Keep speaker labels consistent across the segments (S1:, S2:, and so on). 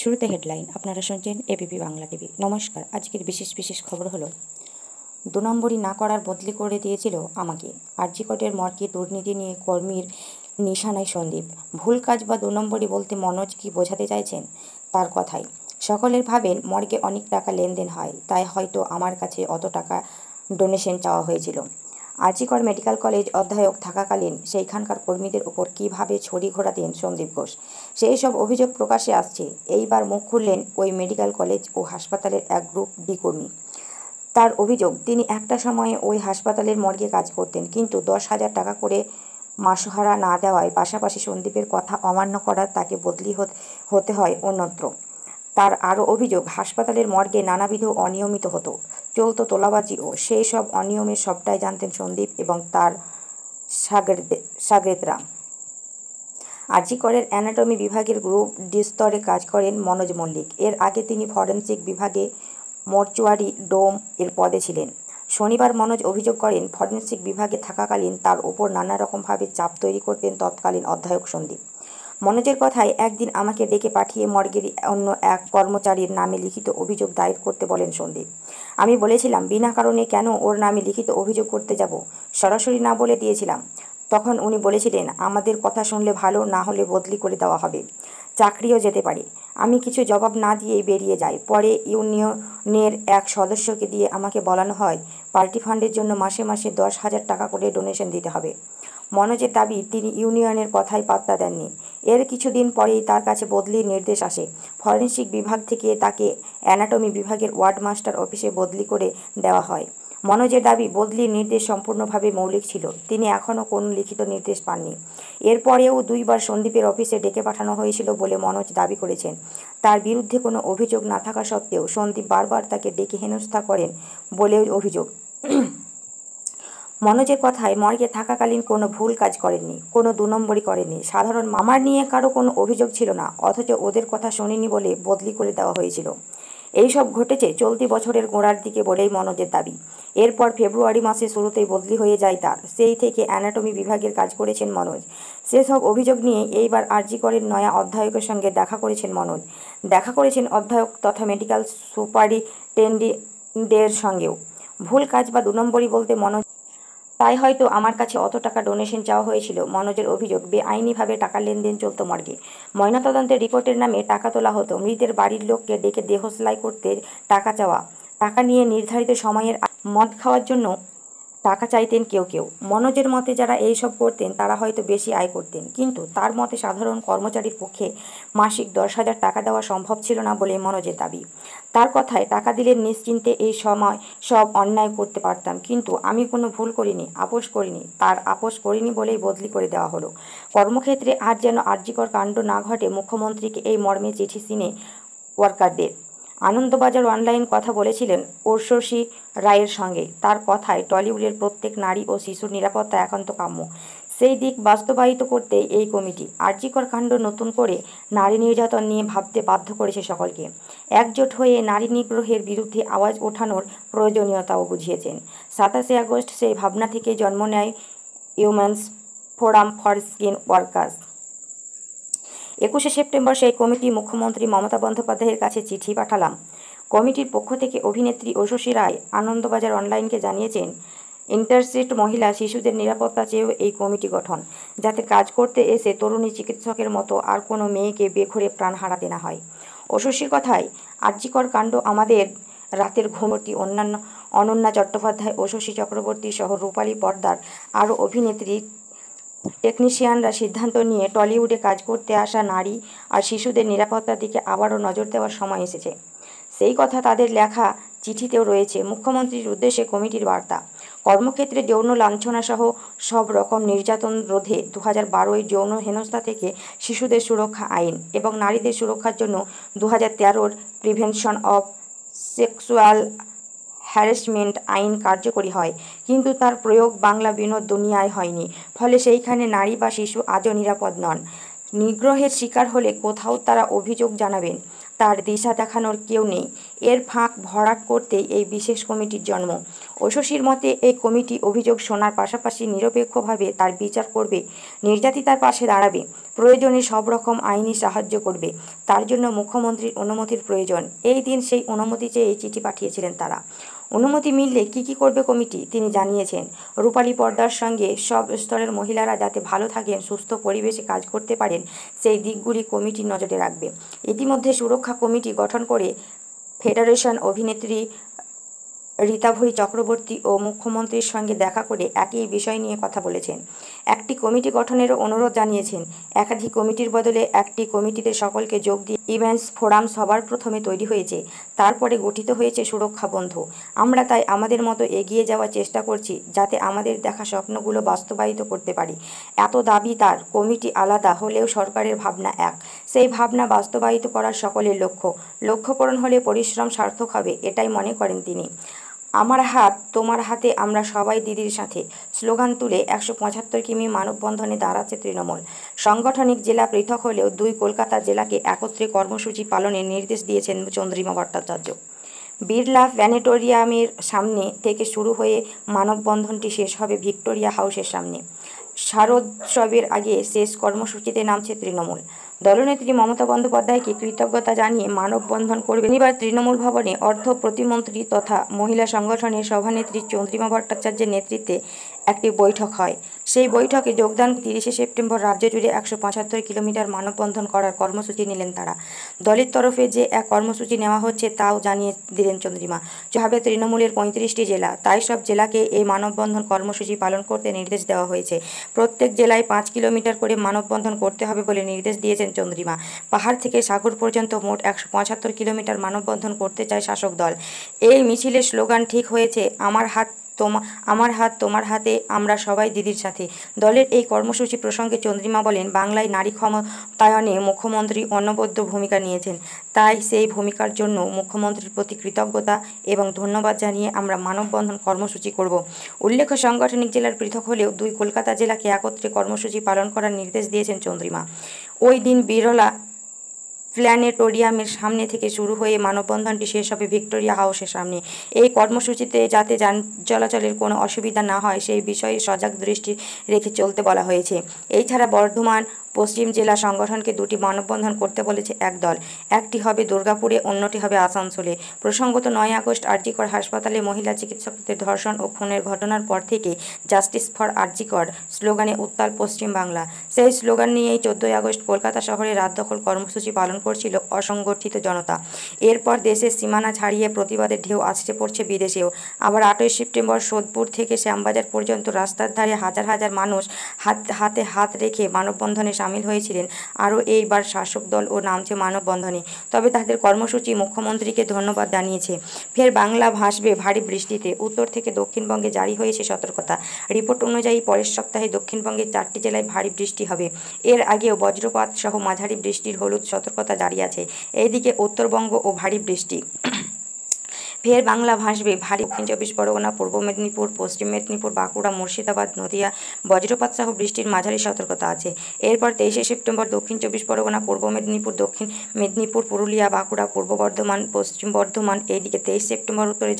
S1: শুরুতে হেডলাইন। আপনারা শুনছেন এবিপি বাংলা টিভি। নমস্কার। আজকের বিশেষ খবর হলো, 2 নম্বরই না করার বদলি করে দিয়েছিল আমাকে। আরজি কোর্টের মর্গে দুর্নীতি নিয়ে কর্মীর নিশানায় সন্দীপ। ভুল কাজ বা 2 নম্বরই বলতে মনোজ কি বোঝাতে চাইছেন? তার কথাই সকলের ভাবেন মর্গে অনেক টাকা লেনদেন হয়, তাই হয়তো আমার কাছে অত টাকা ডোনেশন চাওয়া হয়েছিল। আরজি কর মেডিকেল কলেজ অধ্যক্ষ থাকাকালীন সেইখানকার কর্মীদের উপর কীভাবে ছড়ি ঘোরাতেন সন্দীপ ঘোষ, সেই সব অভিযোগ প্রকাশ্যে আসছে। এইবার মুখ খুললেন ওই মেডিকেল কলেজ ও হাসপাতালের এক গ্রুপ ডি কর্মী। তার অভিযোগ, তিনি একটা সময়ে ওই হাসপাতালের মর্গে কাজ করতেন, কিন্তু 10,000 টাকা করে মাসহারা না দেওয়ায় পাশাপাশি সন্দীপের কথা অমান্য করার তাকে বদলি হতে হয় অন্যত্র। তার আরও অভিযোগ, হাসপাতালের মর্গে নানাবিধ অনিয়মিত হতো, চলত তোলাবাজিও। সেই সব অনিয়মের সবটাই জানতেন সন্দীপ এবং তার সাগরেদরা। আরজি করের অ্যানাটমি বিভাগের গ্রুপ ডি স্তরে কাজ করেন মনোজ মল্লিক। এর আগে তিনি ফরেনসিক বিভাগে মর্চুয়ারি ডোম এর পদে ছিলেন। শনিবার মনোজ অভিযোগ করেন, ফরেনসিক বিভাগে থাকাকালীন তার ওপর নানা রকমভাবে চাপ তৈরি করতেন তৎকালীন অধ্যক্ষ সন্দীপ। মনোজের কথায়, একদিন আমাকে ডেকে পাঠিয়ে মর্গের অন্য এক কর্মচারীর নামে লিখিত অভিযোগ দায়ের করতে বলেন সন্দীপ। আমি বলেছিলাম, বিনা কারণে কেন ওর নামে লিখিত অভিযোগ করতে যাব, সরাসরি না বলে দিয়েছিলাম। তখন উনি বলেছিলেন, আমাদের কথা শুনলে ভালো, না হলে বদলি করে দেওয়া হবে, চাকরিও যেতে পারে। আমি কিছু জবাব না দিয়েই বেরিয়ে যাই। পরে ইউনিয়নের এক সদস্যকে দিয়ে আমাকে বলানো হয়, পার্টি ফান্ডের জন্য মাসে মাসে 10,000 টাকা করে ডোনেশন দিতে হবে। মনোজের দাবি, তিনি ইউনিয়নের কথাই পাত্তা দেননি। এর কিছুদিন পরেই তার কাছে বদলির নির্দেশ আসে। ফরেনসিক বিভাগ থেকে তাকে অ্যানাটমি বিভাগের ওয়ার্ড মাস্টার অফিসে বদলি করে দেওয়া হয়। মনোজের দাবি, বদলির নির্দেশ সম্পূর্ণভাবে মৌলিক ছিল, তিনি এখনও কোনো লিখিত নির্দেশ পাননি। এরপরেও 2 বার সন্দীপের অফিসে ডেকে পাঠানো হয়েছিল বলে মনোজ দাবি করেছেন। তার বিরুদ্ধে কোনো অভিযোগ না থাকা সত্ত্বেও সন্দীপ বারবার তাকে ডেকে হেনস্থা করেন বলেও অভিযোগ। মনোজের কথায়, মর্গে থাকাকালীন কোনো ভুল কাজ করেননি, কোনো 2 নম্বরই করেননি। সাধারণ আমার নিয়ে কারো কোনো অভিযোগ ছিল না, অথচ ওদের কথা শুনিনি বলে বদলি করে দেওয়া হয়েছিল। এই সব ঘটেছে চলতি বছরের গোড়ার দিকে বলেই মনোজের দাবি। এরপর ফেব্রুয়ারি মাসের শুরুতেই বদলি হয়ে যায় তার। সেই থেকে অ্যানাটমি বিভাগের কাজ করেছেন মনোজ। সেসব অভিযোগ নিয়ে এইবার আরজি করের নয়া অধ্যক্ষের সঙ্গে দেখা করেছেন মনোজ। দেখা করেছেন অধ্যক্ষ তথা মেডিকেল সুপারিনটেন্ডেন্টের সঙ্গেও। ভুল কাজ বা 2 নম্বরই বলতে মনোজ, তাই হয়তো আমার কাছে অত টাকা ডোনেশন চাওয়া হয়েছিল। মনোজের অভিযোগ, বেআইনিভাবে টাকা লেনদেন চলত মর্গে। ময়নাতদন্তের রিপোর্টের নামে টাকা তোলা হতো, মৃতের বাড়ির লোককে ডেকে দেহ সেলাই করতে টাকা চাওয়া, টাকা নিয়ে নির্ধারিত সময়ের মদ খাওয়ার জন্য টাকা চাইতেন কেউ কেউ। মনোজের মতে, যারা এই সব করতেন তারা হয়তো বেশি আয় করতেন, কিন্তু তার মতে সাধারণ কর্মচারীর পক্ষে মাসিক 10,000 টাকা দেওয়া সম্ভব ছিল না বলে মনোজের দাবি। তার কথায়, টাকা দিলে নিশ্চিন্তে এই সময় সব অন্যায় করতে পারতাম, কিন্তু আমি কোনো ভুল করিনি, আপোস করিনি। তার আপোস করিনি বলেই বদলি করে দেওয়া হলো। কর্মক্ষেত্রে আর যেন আরজিকর কাণ্ড না ঘটে, মুখ্যমন্ত্রীকে এই মর্মে চিঠি সিনে ওয়ার্কারদের। আনন্দবাজার অনলাইন কথা বলেছিলেন ঐশ্বরী রায়ের সঙ্গে। তার কথায়, টলিউডের প্রত্যেক নারী ও শিশুর নিরাপত্তা একান্ত কাম্য। সেই দিক বাস্তবায়িত করতে এই কমিটি। আরজি কর কাণ্ড নতুন করে নারী নির্যাতন নিয়ে ভাবতে বাধ্য করেছে সকলকে। একজোট হয়ে নারী নিগ্রহের বিরুদ্ধে আওয়াজ ওঠানোর প্রয়োজনীয়তাও বুঝিয়েছেন। 27শে আগস্ট সেই ভাবনা থেকে জন্ম নেয় women's forum for skin workers. 21শে সেপ্টেম্বর সেই কমিটি মুখ্যমন্ত্রী মমতা বন্দ্যোপাধ্যায়ের কাছে চিঠি পাঠালাম। কমিটির পক্ষ থেকে অভিনেত্রী ঐশ্বরী রায় আনন্দবাজার অনলাইনকে জানিয়েছেন, ইন্টারসেক্স মহিলা শিশুদের নিরাপত্তা চেয়েও এই কমিটি গঠন, যাতে কাজ করতে এসে তরুণী চিকিৎসকের মতো আর কোনো মেয়েকে বেঘরে প্রাণ হারাতে না হয়। ঐশ্বরীর কথায়, আরজিকর কাণ্ড আমাদের রাতের ঘুমটি অনন্যা চট্টোপাধ্যায়, ঐশ্বরী চক্রবর্তী সহ রূপালী পর্দার আরও অভিনেত্রী টেকনিশিয়ানরা সিদ্ধান্ত নিয়ে টলিউডে কাজ করতে আসা নারী আর শিশুদের নিরাপত্তার দিকে আবারও নজর দেওয়ার সময় এসেছে। সেই কথা তাদের লেখা চিঠিতেও রয়েছে। মুখ্যমন্ত্রীর উদ্দেশ্যে কমিটির বার্তা, কর্মক্ষেত্রে যৌন লাঞ্ছনাসহ সব রকম নির্যাতন রোধে 2012 যৌন হেনস্থা থেকে শিশুদের সুরক্ষা আইন এবং নারীদের সুরক্ষার জন্য 2013 প্রিভেনশন অফ সেক্সুয়াল হ্যারাসমেন্ট আইন কার্যকরী হয়, কিন্তু তার প্রয়োগ বাংলা বিনোদ দুনিয়ায় হয়নি। ফলে সেইখানে নারী বা শিশু আজও নিরাপদ নন। নিগ্রহের শিকার হলে কোথাও তারা অভিযোগ জানাবেন, তার দিশা দেখানোর কেউ নেই। এর ফাঁক ভরাট করতেই এই বিশেষ কমিটির জন্ম। ঐশীর মতে এই কমিটি অভিযোগ শোনার পাশাপাশি নিরপেক্ষভাবে তার বিচার করবে, নির্যাতিতার পাশে দাঁড়াবে, প্রয়োজনে সব রকম আইনি সাহায্য করবে। তার জন্য মুখ্যমন্ত্রীর অনুমতির প্রয়োজন। এই দিন সেই অনুমতি চেয়ে চিঠি পাঠিয়েছিলেন তারা। অনুমতি মিললে কি করবে কমিটি তিনি জানিয়েছেন। রূপালী পর্দার সঙ্গে সব স্তরের মহিলারা যাতে ভালো থাকেন, সুস্থ পরিবেশে কাজ করতে পারেন, সেই দিকগুলি কমিটি নজরে রাখবে। ইতিমধ্যে সুরক্ষা কমিটি গঠন করে ফেডারেশন অভিনেত্রী রীতাভরি চক্রবর্তী ও মুখ্যমন্ত্রীর সঙ্গে দেখা করে একই বিষয় নিয়ে কথা বলেছেন। একটি কমিটি গঠনেরও অনুরোধ জানিয়েছেন। একাধিক কমিটির বদলে একটি কমিটিতে সকলকে যোগ দিয়ে ইভেন্টস ফোরাম সবার প্রথমে তৈরি হয়েছে, তারপরে গঠিত হয়েছে সুরক্ষা বন্ধু। আমরা তাই আমাদের মতো এগিয়ে যাওয়ার চেষ্টা করছি, যাতে আমাদের দেখা স্বপ্নগুলো বাস্তবায়িত করতে পারি। এত দাবি তার, কমিটি আলাদা হলেও সরকারের ভাবনা এক। সেই ভাবনা বাস্তবায়িত করার সকলের লক্ষ্য পূরণ হলে পরিশ্রম সার্থক হবে, এটাই মনে করেন তিনি। আমার হাত তোমার হাতে, আমরা সবাই দিদির সাথে স্লোগান তুলে 175 কিমি মানববন্ধনে দাঁড়াচ্ছে তৃণমূল। সাংগঠনিক জেলা পৃথক হলেও দুই কলকাতা জেলাকে একত্রে কর্মসূচি পালনের নির্দেশ দিয়েছেন চন্দ্রিমা ভট্টাচার্য। বিড়লা প্ল্যানেটোরিয়ামের সামনে থেকে শুরু হয়ে মানববন্ধনটি শেষ হবে ভিক্টোরিয়া হাউসের সামনে। শারদোৎসবের আগে শেষ কর্মসূচিতে নামছে তৃণমূল। দলনেত্রী মমতা বন্দ্যোপাধ্যায়কে কৃতজ্ঞতা জানিয়ে মানববন্ধন করবে শনিবার তৃণমূল ভবনে। অর্থ প্রতিমন্ত্রী তথা মহিলা সংগঠনের সভানেত্রী চন্দ্রিমা ভট্টাচার্যের নেতৃত্বে একটি বৈঠক হয়। সেই বৈঠকে যোগদান 30শে সেপ্টেম্বর রাজ্য জুড়ে 175 কিলোমিটার মানববন্ধন করার কর্মসূচি নিলেন তারা। দলের তরফে যে এক কর্মসূচি নেওয়া হচ্ছে তাও জানিয়ে দিলেন চন্দ্রিমা। যেভাবে তৃণমূলের 35টি জেলা, তাই সব জেলাকে এই মানববন্ধন কর্মসূচি পালন করতে নির্দেশ দেওয়া হয়েছে। প্রত্যেক জেলায় 5 কিলোমিটার করে মানববন্ধন করতে হবে বলে নির্দেশ দিয়েছেন চন্দ্রিমা। পাহাড় থেকে সাগর পর্যন্ত মোট 175 কিলোমিটার মানববন্ধন করতে চায় শাসক দল। এই মিছিলের স্লোগান ঠিক হয়েছে, আমার হাত তোমার হাতে, আমরা সবাই দিদির সাথে। দলের এই কর্মসূচি প্রসঙ্গে চন্দ্রিমা বলেন, বাংলায় নারী ক্ষমতায়নে মুখ্যমন্ত্রী অনবদ্য ভূমিকা নিয়েছেন। তাই সেই ভূমিকার জন্য মুখ্যমন্ত্রীর প্রতি কৃতজ্ঞতা এবং ধন্যবাদ জানিয়ে আমরা মানববন্ধন কর্মসূচি করব। উল্লেখ্য, সাংগঠনিক জেলার পৃথক হলেও দুই কলকাতা জেলাকে একত্রে কর্মসূচি পালন করার নির্দেশ দিয়েছেন চন্দ্রিমা। ওই দিন বিড়লা প্ল্যানেটোরিয়ামের সামনে থেকে শুরু হয়ে মানববন্ধনটি শেষ হবে ভিক্টোরিয়া হাউসের সামনে। এই কর্মসূচিতে যাতে যান চলাচলের কোনো অসুবিধা না হয় সেই বিষয়ে সজাগ দৃষ্টি রেখে চলতে বলা হয়েছে। এছাড়া বর্ধমান পশ্চিম জেলা সংগঠনকে দুটি মানববন্ধন করতে বলেছে এক দল। একটি হবে দুর্গাপুরে, অন্যটি হবে আসানসোলে। প্রসঙ্গত 9 আগস্ট আরজিকর হাসপাতালে মহিলা চিকিৎসকদের ধর্ষণ ও খুনের ঘটনার পর থেকে জাস্টিস ফর আরজিকর স্লোগানে উত্তাল পশ্চিম বাংলা। সেই স্লোগান নিয়েই 14 আগস্ট কলকাতা শহরে রাত দখল কর্মসূচি পালন করছিল অসংগঠিত জনতা। এরপর দেশের সীমানা ছাড়িয়ে প্রতিবাদের ঢেউ আসছে পড়ছে বিদেশেও। আবার 8ই সেপ্টেম্বর সোদপুর থেকে শ্যামবাজার পর্যন্ত রাস্তার ধারে হাজার হাজার মানুষ হাতে হাত রেখে মানববন্ধনে সামিল হয়েছিলেন। আরও এইবার শাসক দল ও নামছে মানববন্ধনে। তবে তাদের কর্মসূচি মুখ্যমন্ত্রীকে ধন্যবাদ জানিয়েছে। ফের বাংলা ভাসবে ভারী বৃষ্টিতে, উত্তর থেকে দক্ষিণবঙ্গে জারি হয়েছে সতর্কতা। রিপোর্ট অনুযায়ী পরের সপ্তাহে দক্ষিণবঙ্গের 4টি জেলায় ভারী বৃষ্টি হবে। এর আগেও বজ্রপাত সহ মাঝারি বৃষ্টির হলুদ সতর্কতা জারি আছে। এইদিকে উত্তরবঙ্গ ও ভারী বৃষ্টি। ফের বাংলা ভাসবে ভারী। দক্ষিণ 24 পরগনা, পূর্ব মেদিনীপুর, পশ্চিম মেদিনীপুর, বাঁকুড়া, মুর্শিদাবাদ, নদিয়া বজ্রপাত সহ বৃষ্টির মাঝারি সতর্কতা আছে। এরপর 23শে সেপ্টেম্বর দক্ষিণ 24 পরগনা, পূর্ব মেদিনীপুর, দক্ষিণ মেদিনীপুর, পুরুলিয়া, বাঁকুড়া, পূর্ব বর্ধমান, পশ্চিম বর্ধমান। এইদিকে 23 সেপ্টেম্বর উত্তরে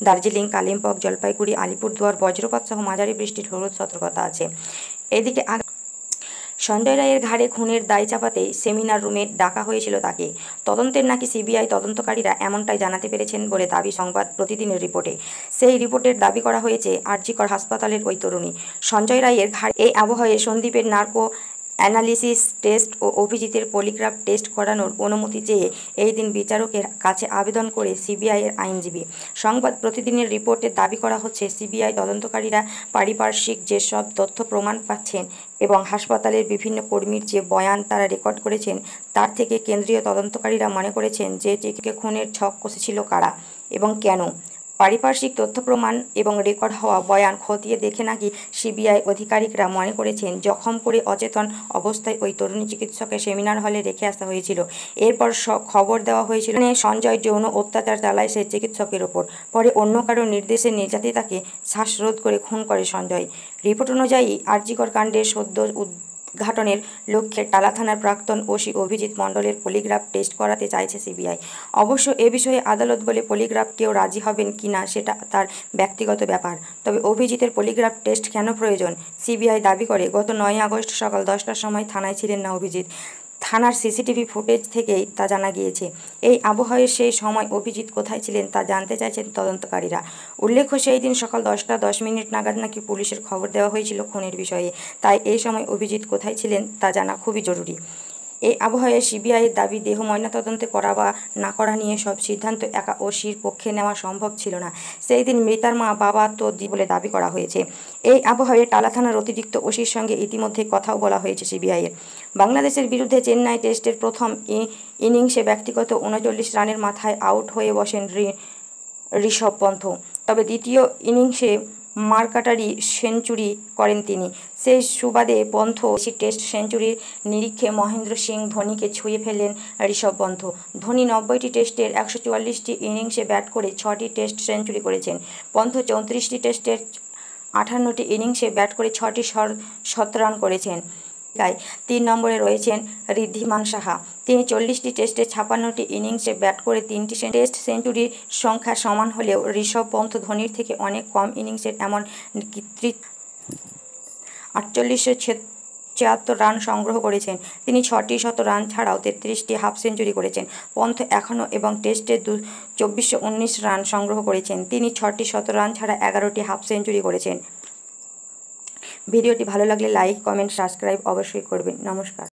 S1: দার্জিলিং, কালিম্পং, জলপাইগুড়ি, আলিপুরদুয়ার বজ্রপাত সহ মাঝারি বৃষ্টির হলুদ সতর্কতা আছে। এদিকে সঞ্জয় রায়ের ঘাড়ে খুনের দায় চাপাতে সেমিনার রুমে ডাকা হয়েছিল তাকে। তদন্তের নাকি সিবিআই তদন্তকারীরা এমনটাই জানাতে পেরেছেন বলে দাবি সংবাদ প্রতিদিনের রিপোর্টে। সেই রিপোর্টের দাবি করা হয়েছে আরজিকর হাসপাতালের ওই তরুণী সঞ্জয় রায়ের ঘাড়ে। এই আবহে সন্দীপের নার্কো অ্যানালিসিস টেস্ট ও অভিজিতের পলিগ্রাফ টেস্ট করানোর অনুমতি চেয়ে এই দিন বিচারকের কাছে আবেদন করে সিবিআইয়ের আইনজীবী। সংবাদ প্রতিদিনের রিপোর্টে দাবি করা হচ্ছে, সিবিআই তদন্তকারীরা পারিপার্শ্বিক যেসব তথ্য প্রমাণ পাচ্ছেন এবং হাসপাতালের বিভিন্ন কর্মীর যে বয়ান তারা রেকর্ড করেছেন, তার থেকে কেন্দ্রীয় তদন্তকারীরা মনে করেছেন যে চিকিকে খুনের ছক কষেছিল কারা এবং কেন। পারিপার্শ্বিক তথ্য প্রমাণ এবং রেকর্ড হওয়া বয়ান খতিয়ে দেখে নাকি সিবিআই আধিকারিকরা মনে করেছেন জখম করে অচেতন অবস্থায় ওই তরুণী চিকিৎসকে সেমিনার হলে রেখে আসা হয়েছিল। এরপর খবর দেওয়া হয়েছিল সঞ্জয় যৌন অত্যাচার চালায় সেই চিকিৎসকের ওপর। পরে অন্য কারো নির্দেশে নির্যাতিতাকে শ্বাসরোধ করে খুন করে সঞ্জয়। রিপোর্ট অনুযায়ী আরজিকর কাণ্ডের সদ্য ঘাটনের লক্ষ্যে টালা থানার প্রাক্তন ওসি অভিজিৎ মণ্ডলের পলিগ্রাফ টেস্ট করাতে চাইছে সিবিআই। অবশ্য এ বিষয়ে আদালত বলে পলিগ্রাফ কেউ রাজি হবেন কিনা সেটা তার ব্যক্তিগত ব্যাপার। তবে অভিজিতের পলিগ্রাফ টেস্ট কেন প্রয়োজন? সিবিআই দাবি করে, গত 9 আগস্ট সকাল 10টার সময় থানায় ছিলেন না অভিজিৎ। থানার সিসিটিভি ফুটেজ থেকেই তা জানা গিয়েছে। এই আবহে সেই সময় অভিজিৎ কোথায় ছিলেন তা জানতে চাইছেন তদন্তকারীরা। উল্লেখ্য, সেই দিন সকাল 10টা 10 মিনিট নাগাদ নাকি পুলিশের খবর দেওয়া হয়েছিল খুনের বিষয়ে। তাই এই সময় অভিজিৎ কোথায় ছিলেন তা জানা খুবই জরুরি। এই আবহে সিবিআইয়ের দাবি, দেহ ময়নাতদন্তে করা বা না করা নিয়ে সব সিদ্ধান্ত একা ওসির পক্ষে নেওয়া সম্ভব ছিল না। সেই দিন মৃতার মা বাবা তো বলে দাবি করা হয়েছে। এই আবহে টালা থানার অতিরিক্ত ওসির সঙ্গে ইতিমধ্যে কথাও বলা হয়েছে সিবিআইয়ের। বাংলাদেশের বিরুদ্ধে চেন্নাই টেস্টের প্রথম ইনিংসে ব্যক্তিগত 39 রানের মাথায় আউট হয়ে বসেন ঋষভ পন্থ। তবে দ্বিতীয় ইনিংসে মারকাটারি সেঞ্চুরি করেন তিনি। সেই সুবাদে পন্থ টেস্ট সেঞ্চুরির নিরিখে মহেন্দ্র সিং ধোনিকে ছুঁয়ে ফেললেন ঋষভ পন্থ। ধোনি 90টি টেস্টের 144টি ইনিংসে ব্যাট করে 6টি টেস্ট সেঞ্চুরি করেছেন। পন্থ 34টি টেস্টের 58টি ইনিংসে ব্যাট করে 6টি শতরান করেছেন। 3 নম্বরে রয়েছেন ঋদ্ধিমান সাহা। তিনি 40টি টেস্টে 56টি ইনিংসে ব্যাট করে 3টি টেস্ট সেঞ্চুরির সংখ্যা সমান হলেও ঋষভ পন্থ ধোনির থেকে অনেক কম ইনিংসের এমন কৃতিত্ব 4876 রান সংগ্রহ করেছেন। তিনি 6টি শতরান ছাড়াও 33টি হাফ সেঞ্চুরি করেছেন। পন্থ এখনও এবং টেস্টে 2419 রান সংগ্রহ করেছেন। তিনি 6টি শতরান ছাড়া 11টি হাফ সেঞ্চুরি করেছেন। ভিডিওটি ভালো লাগলে লাইক, কমেন্ট, সাবস্ক্রাইব অবশ্যই করবেন। নমস্কার।